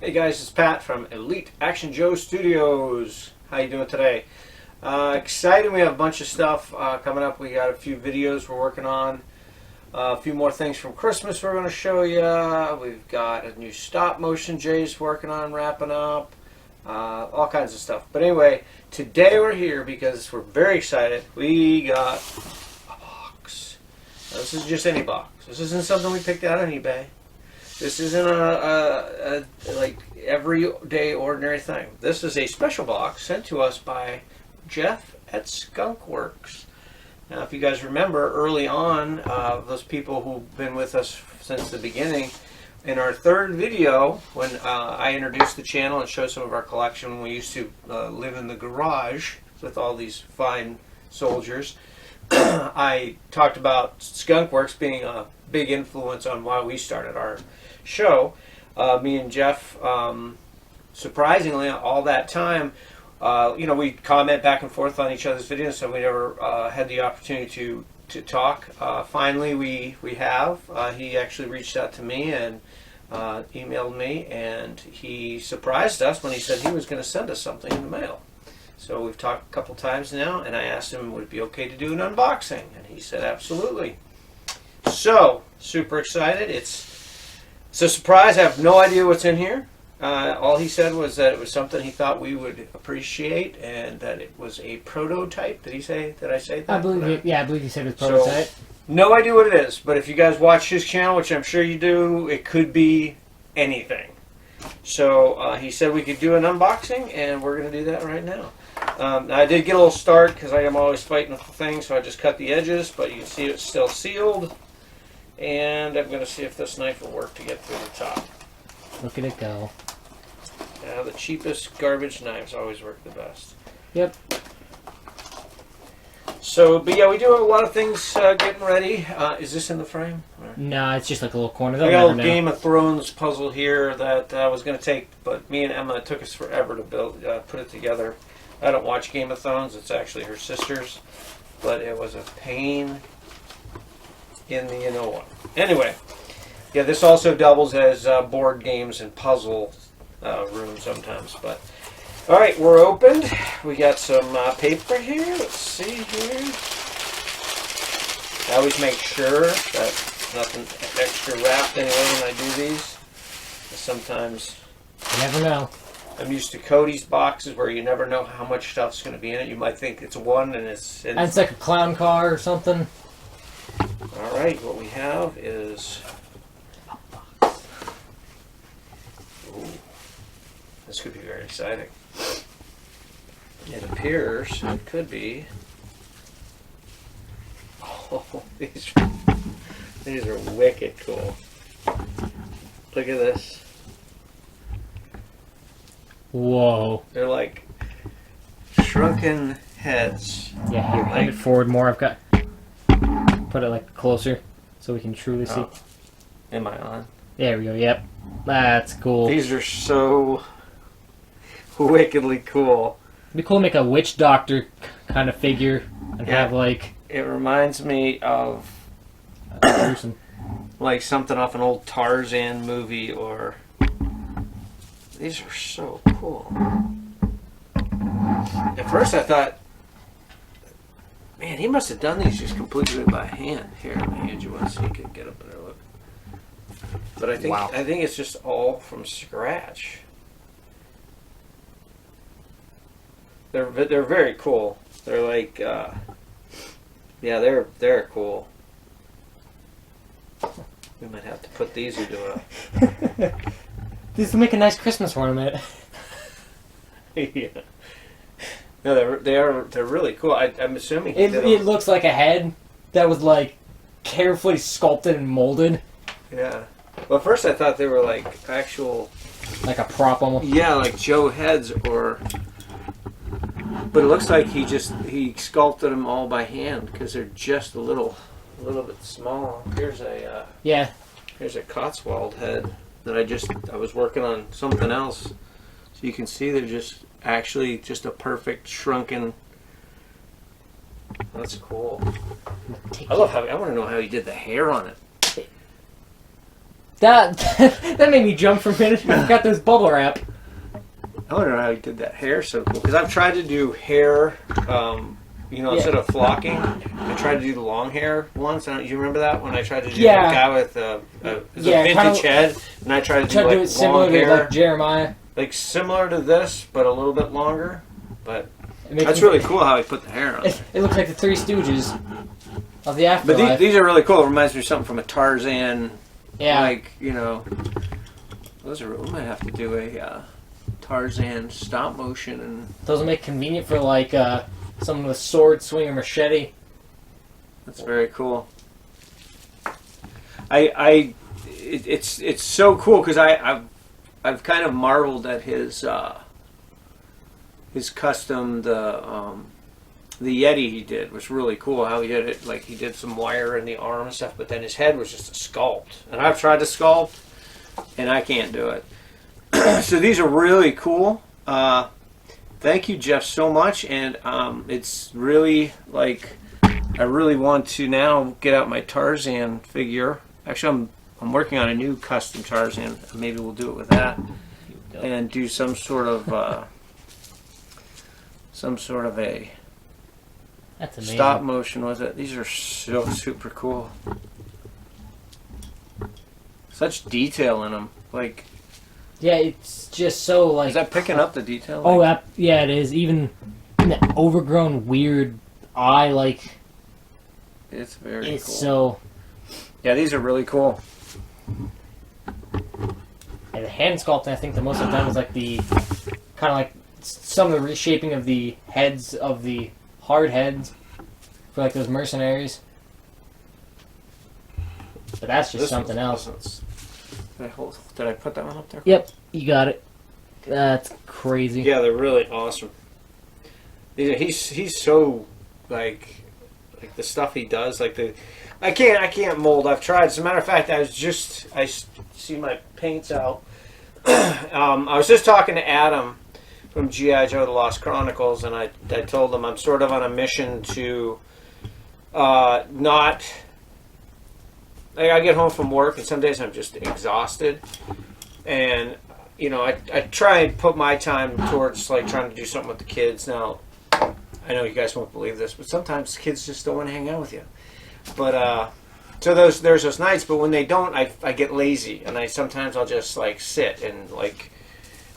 Hey guys, it's Pat from Elite Action Joe Studios. How you doing today? Excited, we have a bunch of stuff coming up. We got a few videos we're working on. A few more things from Christmas we're going to show you. We've got a new stop motion Jay's working on, wrapping up. All kinds of stuff. But anyway, today we're here because we're very excited. We got a box. Now, this is just any box. This isn't something we picked out on eBay. This isn't a like everyday ordinary thing. This is a special box sent to us by Jeff at Skunkworks. Now, if you guys remember early on, those people who've been with us since the beginning, in our third video, when I introduced the channel and showed some of our collection when we used to live in the garage with all these fine soldiers, I talked about Skunkworks being a big influence on why we started our show. Me and Jeff, surprisingly, all that time, we comment back and forth on each other's videos, so we never had the opportunity to talk. Finally, we have. He actually reached out to me and emailed me, and he surprised us when he said he was going to send us something in the mail. So we've talked a couple times now, and I asked him would it be okay to do an unboxing, and he said absolutely. So, super excited. It's a surprise. I have no idea what's in here. All he said was that it was something he thought we would appreciate, and that it was a prototype. Did he say? Did I say that? I believe he said it was prototype. So, no idea what it is, but if you guys watch his channel, which I'm sure you do, it could be anything. So he said we could do an unboxing, and we're going to do that right now. I did get a little start because I am always fighting with the thing, so I just cut the edges, but you can see it's still sealed. And I'm going to see if this knife will work to get through the top. Look at it go. Yeah, the cheapest garbage knives always work the best. Yep. So, but yeah, we do have a lot of things getting ready. Is this in the frame? No, it's just like a little corner. I got a little Game of Thrones puzzle here that I was going to take, but me and Emma, it took us forever to put it together. I don't watch Game of Thrones. It's actually her sister's, but it was a pain in the you-know-what. Anyway, yeah, this also doubles as board games and puzzle room sometimes. But all right, we're opened. We got some paper here. Let's see here. I always make sure that nothing extra wrapped anyway when I do these. Sometimes you never know. I'm used to Cody's boxes where you never know how much stuff's going to be in it. You might think it's one and it's like a clown car or something. All right, what we have is. Ooh, this could be very exciting. It appears it could be. Oh, these are wicked cool. Look at this. Whoa. They're like shrunken heads. Yeah, here, hand it forward more. I've got. Put it like closer so we can truly see. Am I on? There we go. Yep. That's cool. These are so wickedly cool. It'd be cool to make a witch doctor kind of figure and have like. It reminds me of like something off an old Tarzan movie, or these are so cool. At first I thought, man, he must have done these just completely by hand. Here, let me hand you one so you can get a better look. But I think it's just all from scratch. They're very cool. They're like, yeah, they're cool. We might have to put these into a. These will make a nice Christmas ornament. Yeah. No, they're really cool. I'm assuming it looks like a head that was like carefully sculpted and molded. Yeah. Well, at first I thought they were like actual, like a prop almost. Yeah, like Joe heads, or. But it looks like he sculpted them all by hand because they're just a little bit small. Here's a Here's a Cotswold head that I was working on something else, so you can see they're just. Actually, just a perfect shrunken. That's cool. I love how. I want to know how he did the hair on it. That that made me jump for a minute. I got this bubble wrap. I don't know how he did that hair so cool. Because I've tried to do hair, instead of flocking, I tried to do the long hair once. You remember that when I tried to do the guy with a vintage head, and I tried to do it similar long hair, to like Jeremiah, like similar to this, but a little bit longer. But that's really cool how he put the hair on. It looks like the Three Stooges of the afterlife. But these are really cool. It reminds me of something from a Tarzan. Yeah. Those are. We might have to do a Tarzan stop motion, and those will make convenient for like someone with sword, swing, or machete. That's very cool. It's so cool because I've kind of marveled at his custom the Yeti he did was really cool. How he did it, like he did some wire in the arm and stuff, but then his head was just a sculpt. And I've tried to sculpt, and I can't do it. So these are really cool. Thank you, Jeff, so much. And it's really like I really want to now get out my Tarzan figure. Actually, I'm working on a new custom Tarzan. Maybe we'll do it with that and do some sort of a That's amazing. stop motion with it. These are so super cool. Such detail in them. Like, yeah, it's just so like. Is that picking up the detail? Oh, yeah, it is. Even the overgrown weird eye, like. It's very cool. It's so. Yeah, these are really cool. And the hand sculpting, I think the most I've done is like the kind of like some of the reshaping of the heads of the hard heads for like those mercenaries. But that's just something else. Did I put that one up there? Yep, you got it. That's crazy. Yeah, they're really awesome. He's so like the stuff he does. Like I can't mold. I've tried. As a matter of fact, I see my paints out. I was just talking to Adam from G.I. Joe: The Lost Chronicles, and I told him I'm sort of on a mission to not. Like I get home from work, and some days I'm just exhausted, and I try and put my time towards like trying to do something with the kids. Now, I know you guys won't believe this, but sometimes kids just don't want to hang out with you. But so there's those nights, but when they don't, I get lazy, and sometimes I'll just like sit and like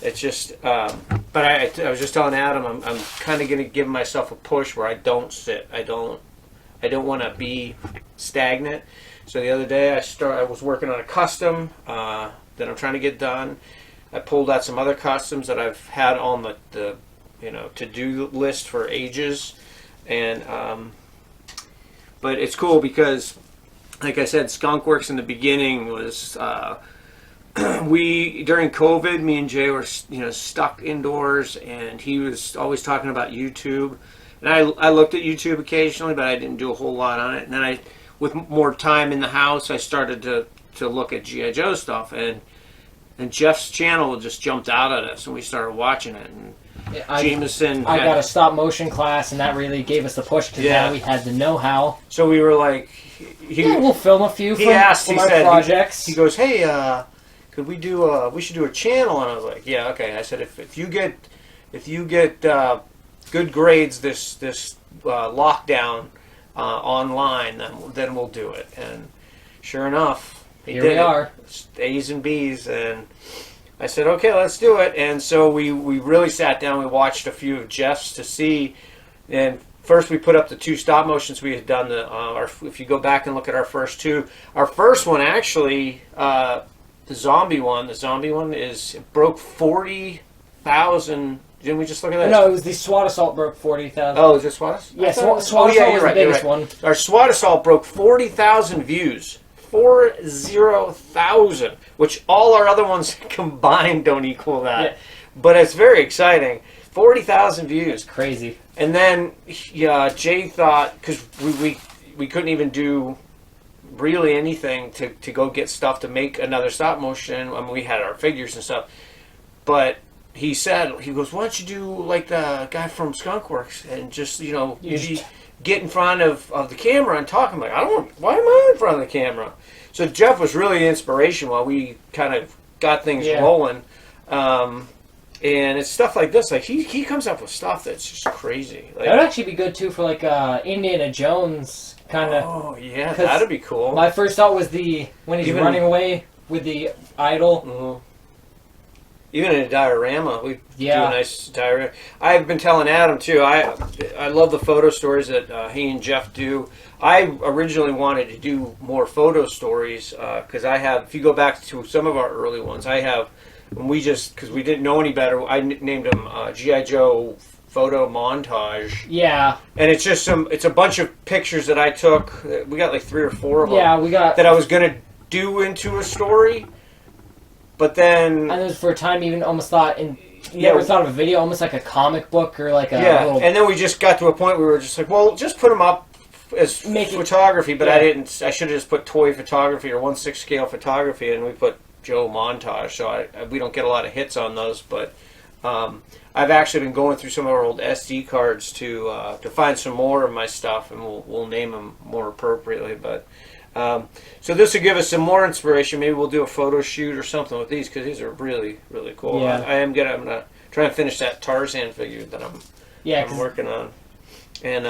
it's just. But I was just telling Adam, I'm kind of gonna give myself a push where I don't sit. I don't want to be stagnant. So the other day I was working on a custom that I'm trying to get done. I pulled out some other customs that I've had on the to-do list for ages, and but it's cool because, like I said, Skunkworks in the beginning was during COVID, me and Jay were stuck indoors, and he was always talking about YouTube, and I looked at YouTube occasionally, but I didn't do a whole lot on it, and then with more time in the house, I started to look at G.I. Joe stuff, and Jeff's channel just jumped out at us, and we started watching it. And Jameson, I got a stop motion class, and that really gave us the push because now we had the know-how. So we were like, we'll film a few. He said, projects. He goes, hey, could we do? We should do a channel, and I was like, yeah, okay. I said, if you get good grades this lockdown. Online, then we'll do it. And sure enough, here we are, A's and B's, and I said, okay, let's do it. And so we really sat down. We watched a few of Jeff's to see. And first, we put up the 2 stop motions we had done. If you go back and look at our first 2, our first one actually, the zombie one broke 40,000. Didn't we just look at that? No, it was the SWAT assault broke 40,000. Oh, is it SWAT assault? Yeah, SWAT assault was the biggest one. Our SWAT assault broke 40,000 views. 40,000, which all our other ones combined don't equal that. Yeah. But it's very exciting. 40,000 views. Crazy. And then Jay thought, because we couldn't even do really anything to go get stuff to make another stop motion. I mean, we had our figures and stuff. But he goes, why don't you do like the guy from Skunkworks and just, get in front of the camera and talk. I'm like, why am I in front of the camera? So Jeff was really the inspiration while we kind of got things rolling. And it's stuff like this. Like he comes up with stuff that's just crazy. Like, that would actually be good too for like Indiana Jones kind of. Oh yeah, that'd be cool. My first thought was when he's running away with the idol. Mm-hmm. Even in a diorama, we do a nice diorama. I've been telling Adam too. I love the photo stories that he and Jeff do. I originally wanted to do more photo stories because I have. If you go back to some of our early ones, I have. Because we didn't know any better, I named them G.I. Joe photo montage. Yeah. And it's just it's a bunch of pictures that I took. We got like 3 or 4 of them. Yeah, we got. That I was going to do into a story. But then... And for a time even almost thought, never thought of a video, almost like a comic book or like a little... And then we just got to a point where we were just like, well, just put them up as photography. But I should have just put toy photography or 1/6 scale photography, and we put Joe montage, so we don't get a lot of hits on those, but I've actually been going through some of our old SD cards to find some more of my stuff, and we'll name them more appropriately. But so this will give us some more inspiration. Maybe we'll do a photo shoot or something with these because these are really, really cool. Yeah. I'm gonna try and finish that Tarzan figure that I'm working on, and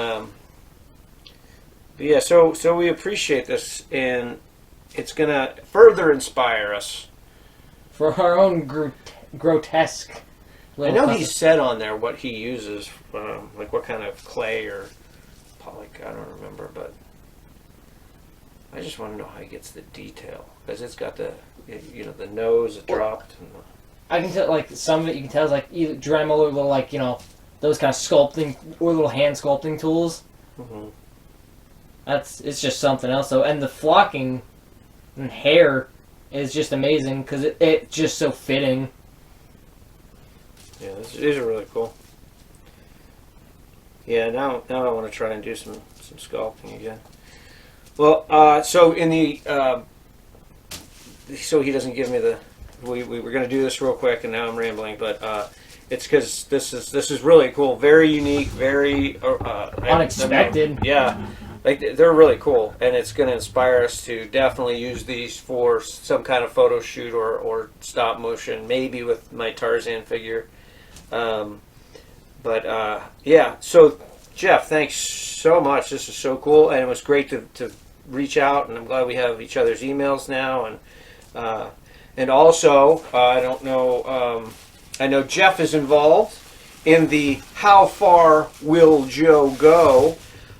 but yeah. So we appreciate this, and it's going to further inspire us. For our own grotesque I know he said on there what he uses, like what kind of clay or polyc, I don't remember, but I just want to know how he gets the detail. Because it's got the nose dropped. And I can tell, like, some of it you can tell is like either Dremel or little, like, those kind of sculpting, or little hand sculpting tools. Mm-hmm. It's just something else, though. And the flocking and hair is just amazing because it's just so fitting. Yeah, these are really cool. Yeah, now I want to try and do some sculpting again. Well, so in the so he doesn't give me the we were going to do this real quick, and now I'm rambling, but it's because this is really cool, very unique, very unexpected. Yeah. Like, they're really cool, and it's going to inspire us to definitely use these for some kind of photo shoot or stop motion, maybe with my Tarzan figure. Yeah, so Jeff, thanks so much. This is so cool, and it was great to reach out, and I'm glad we have each other's emails now. And also, I don't know, I know Jeff is involved in the How Far Will Joe Go?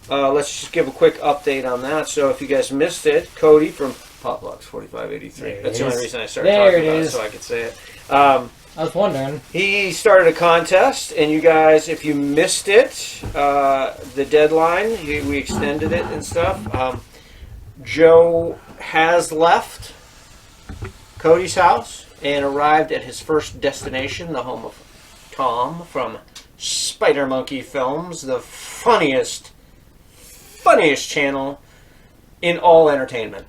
Let's just give a quick update on that. So if you guys missed it, Cody from Potlucks 4583. That's the only reason I started talking about it, so I could say it. I was wondering. He started a contest, and you guys, if you missed it, the deadline, we extended it and stuff. Joe has left Cody's house and arrived at his first destination, the home of Tom from SpiderMonkeyFilms, the funniest channel in all entertainment.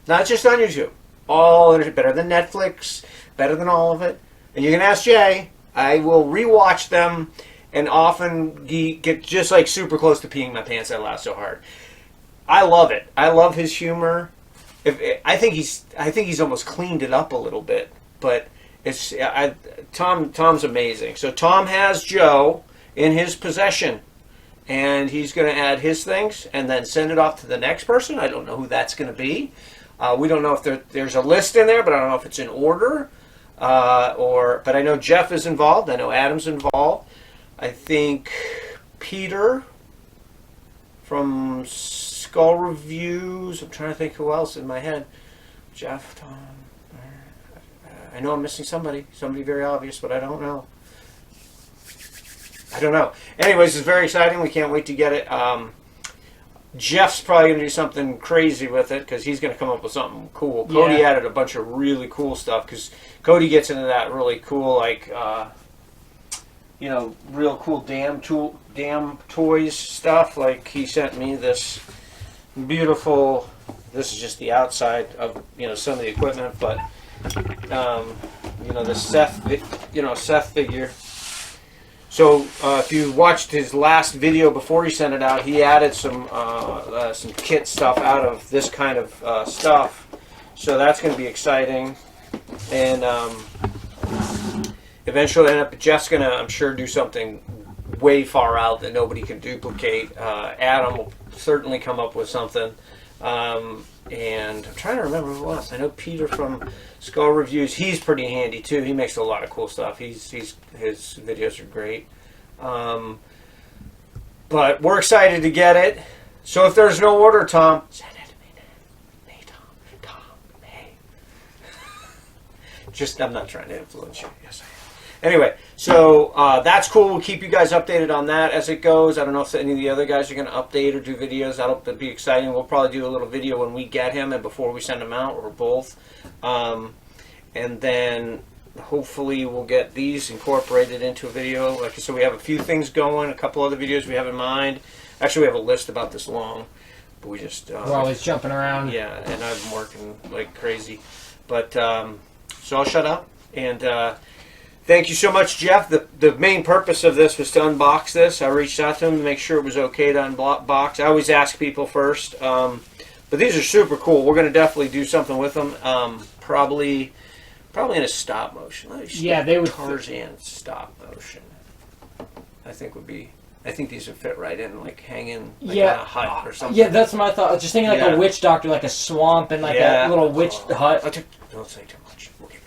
Not just on YouTube. Better than Netflix, better than all of it. And you can ask Jay. I will rewatch them and often get just like super close to peeing my pants. I laugh so hard. I love it. I love his humor. I think he's almost cleaned it up a little bit, but Tom's amazing. So Tom has Joe in his possession, and he's going to add his things and then send it off to the next person. I don't know who that's going to be. We don't know if there's a list in there, but I don't know if it's in order. But I know Jeff is involved. I know Adam's involved. I think Peter from Skull Reviews. I'm trying to think who else in my head. Jeff, Tom. I know I'm missing somebody very obvious, but I don't know. Anyways, it's very exciting. We can't wait to get it. Jeff's probably going to do something crazy with it because he's going to come up with something cool. Cody added a bunch of really cool stuff because Cody gets into that really cool, like, real cool damn toys stuff. Like, he sent me this beautiful, this is just the outside of, some of the equipment, but, the Seth figure. So if you watched his last video before he sent it out, he added some kit stuff out of this kind of stuff. So that's going to be exciting. And eventually, Jeff's going to, I'm sure, do something way far out that nobody can duplicate. Adam will certainly come up with something. And I'm trying to remember who else. I know Peter from Skull Reviews. He's pretty handy too. He makes a lot of cool stuff. His videos are great. But we're excited to get it. So if there's no order, Tom, send it to me. Hey, Tom, hey. Just, I'm not trying to influence you. Yes, I am. Anyway, so that's cool. We'll keep you guys updated on that as it goes. I don't know if any of the other guys are going to update or do videos. That'll be exciting. We'll probably do a little video when we get him and before we send him out, or both. And then hopefully we'll get these incorporated into a video. Like I said, we have a few things going, a couple other videos we have in mind. Actually, we have a list about this long, but we just... we're always jumping around. Yeah, and I've been working like crazy. But, so I'll shut up. And thank you so much, Jeff. The main purpose of this was to unbox this. I reached out to him to make sure it was okay to unbox. I always ask people first. But these are super cool. We're going to definitely do something with them. Probably in a stop motion. Yeah, they would. Tarzan stop motion. I think these would fit right in, like hanging like on a hut or something. Yeah, that's my thought. Just thinking like a witch doctor, like a swamp and like a little witch hut. Don't say too much. We'll give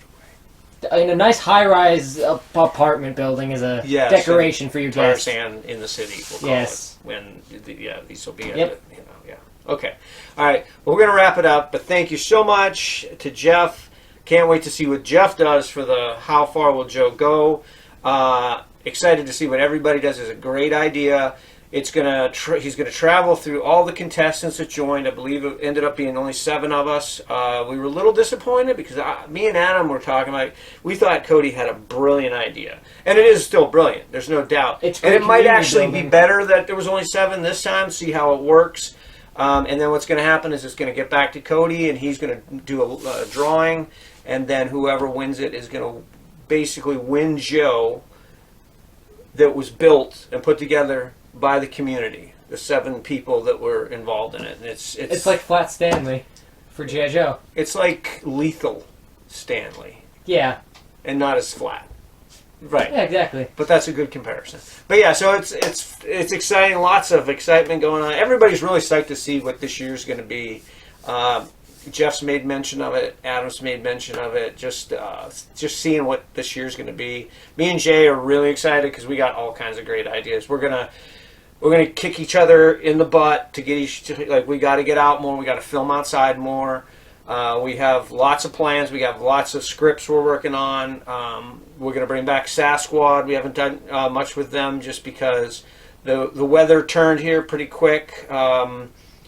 it away. In a nice high-rise apartment building is a decoration for your guests. Tarzan in the city, we'll call it. When these will be Okay. All right. Well, we're going to wrap it up, but thank you so much to Jeff. Can't wait to see what Jeff does for the How Far Will Joe Go. Excited to see what everybody does. It's a great idea. He's going to travel through all the contestants that joined. I believe it ended up being only 7 of us. We were a little disappointed because me and Adam were talking about. We thought Cody had a brilliant idea, and it is still brilliant. There's no doubt. And it might actually be better that there was only 7 this time. See how it works. And then what's going to happen is it's going to get back to Cody, and he's going to do a drawing, and then whoever wins it is going to basically win Joe that was built and put together by the community, the 7 people that were involved in it. And it's like Flat Stanley for G.I. Joe. It's like Lethal Stanley. Yeah. And not as flat. Right. Yeah, exactly. But that's a good comparison. But yeah, so it's exciting. Lots of excitement going on. Everybody's really psyched to see what this year's going to be. Jeff's made mention of it. Adam's made mention of it. Just seeing what this year's going to be. Me and Jay are really excited because we got all kinds of great ideas. We're gonna kick each other in the butt to get we got to get out more. We got to film outside more. We have lots of plans. We have lots of scripts we're working on. We're going to bring back Sasquatch. We haven't done much with them just because the weather turned here pretty quick.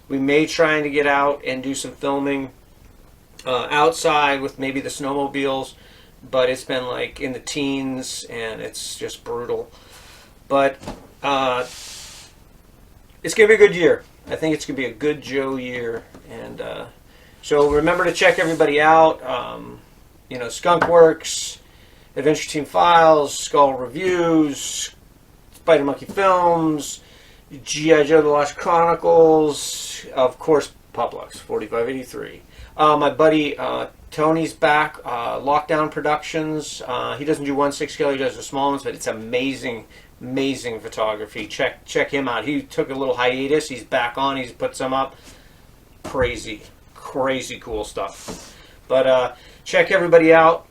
We may try to get out and do some filming outside with maybe the snowmobiles, but it's been like in the teens and it's just brutal. But it's going to be a good year. I think it's going to be a good Joe year. And so remember to check everybody out. Skunkworks, Adventure Team Files, Skull Reviews, SpiderMonkeyFilms, G.I. Joe: The Lost Chronicles, of course, Publix, 4583. My buddy Tony's back, Lockdown Productions. He doesn't do 1/6 scale, he does the small ones, but it's amazing photography. Check him out. He took a little hiatus. He's back on. He's put some up. Crazy cool stuff. But check everybody out.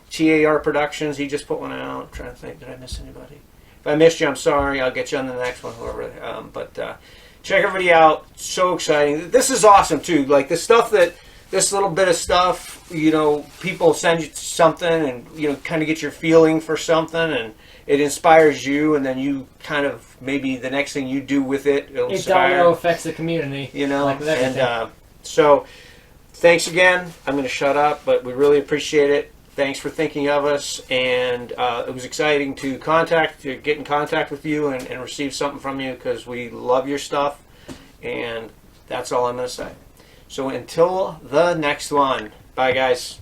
TAR Productions, he just put one out. I'm trying to think, did I miss anybody? If I missed you, I'm sorry. I'll get you on the next one, whoever. But check everybody out. So exciting. This is awesome too. Like this little bit of stuff, people send you something and kind of get your feeling for something, and it inspires you, and then you kind of maybe the next thing you do with it, it'll inspire. It domino affects the community. So thanks again. I'm going to shut up, but we really appreciate it. Thanks for thinking of us, and it was exciting to get in contact with you and receive something from you because we love your stuff, and that's all I'm going to say. So until the next one, bye guys.